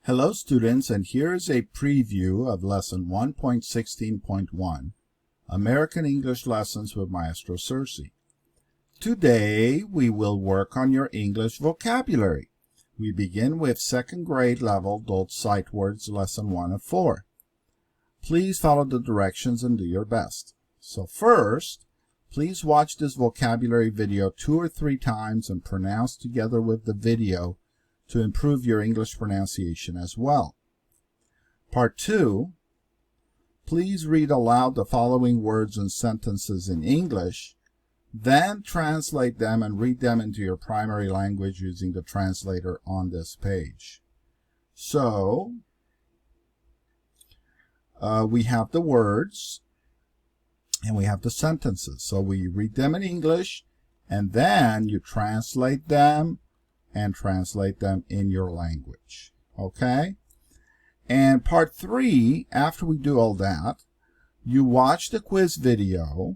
Hello students, and here is a preview of lesson 1.16.1, American English Lessons with Maestro Sersea. Today we will work on your English vocabulary. We begin with second grade level Dolch sight words, lesson 1 of 4. Please follow the directions and do your best. So first, please watch this vocabulary video 2 or 3 times and pronounce together with the video to improve your English pronunciation as well. Part 2, please read aloud the following words and sentences in English, then translate them and read them into your primary language using the translator on this page. So, we have the words and we have the sentences. So we read them in English and then you translate them and translate them in your language. Okay? And part 3, after we do all that, you watch the quiz video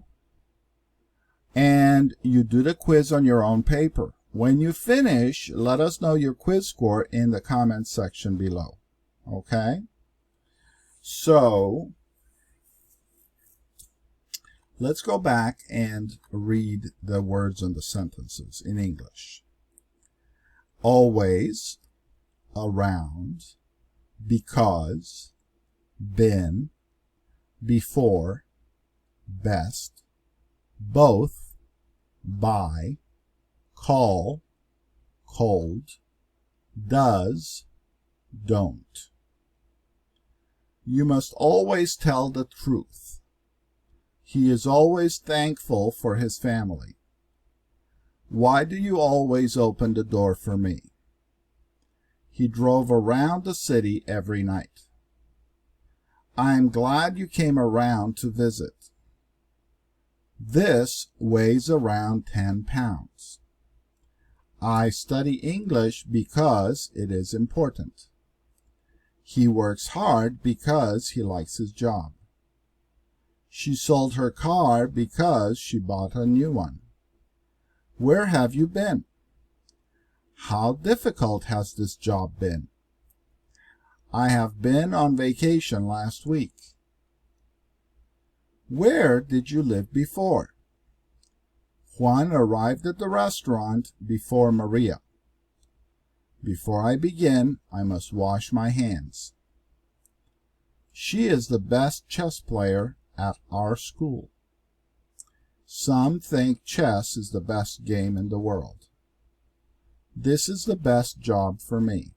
and you do the quiz on your own paper. When you finish, let us know your quiz score in the comments section below. Okay? So, let's go back and read the words and the sentences in English. Always, around, because, been, before, best, both, by, call, cold, does, don't. You must always tell the truth. He is always thankful for his family. Why do you always open the door for me? He drove around the city every night. I am glad you came around to visit. This weighs around 10 pounds. I study English because it is important. He works hard because he likes his job. She sold her car because she bought a new one. Where have you been? How difficult has this job been? I have been on vacation last week. Where did you live before? Juan arrived at the restaurant before Maria. Before I begin, I must wash my hands. She is the best chess player at our school. Some think chess is the best game in the world. This is the best job for me.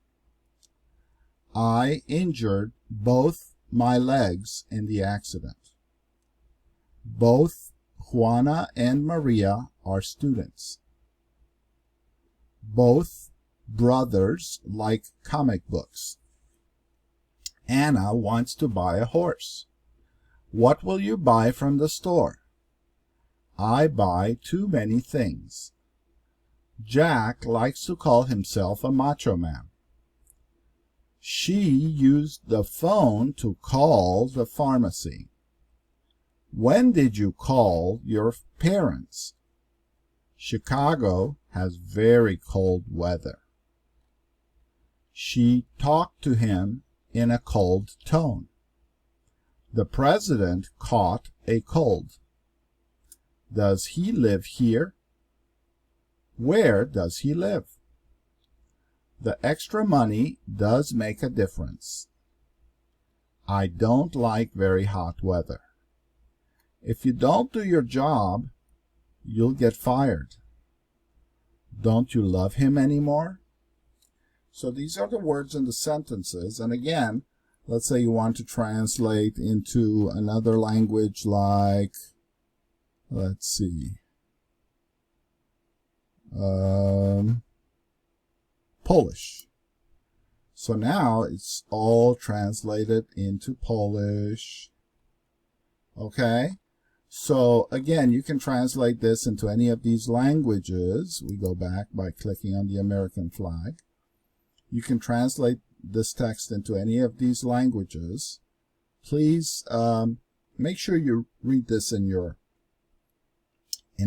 I injured both my legs in the accident. Both Juana and Maria are students. Both brothers like comic books. Anna wants to buy a horse. What will you buy from the store? I buy too many things. Jack likes to call himself a macho man. She used the phone to call the pharmacy. When did you call your parents? Chicago has very cold weather. She talked to him in a cold tone. The president caught a cold. Does he live here? Where does he live? The extra money does make a difference. I don't like very hot weather. If you don't do your job, you'll get fired. Don't you love him anymore? So these are the words in the sentences. And again, let's say you want to translate into another language like, let's see, Polish. So now it's all translated into Polish. Okay? So again, you can translate this into any of these languages. We go back by clicking on the American flag. You can translate this text into any of these languages. Please make sure you read this in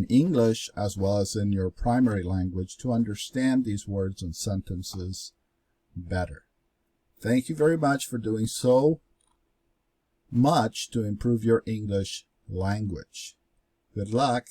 English as well as in your primary language to understand these words and sentences better. Thank you very much for doing so much to improve your English language. Good luck.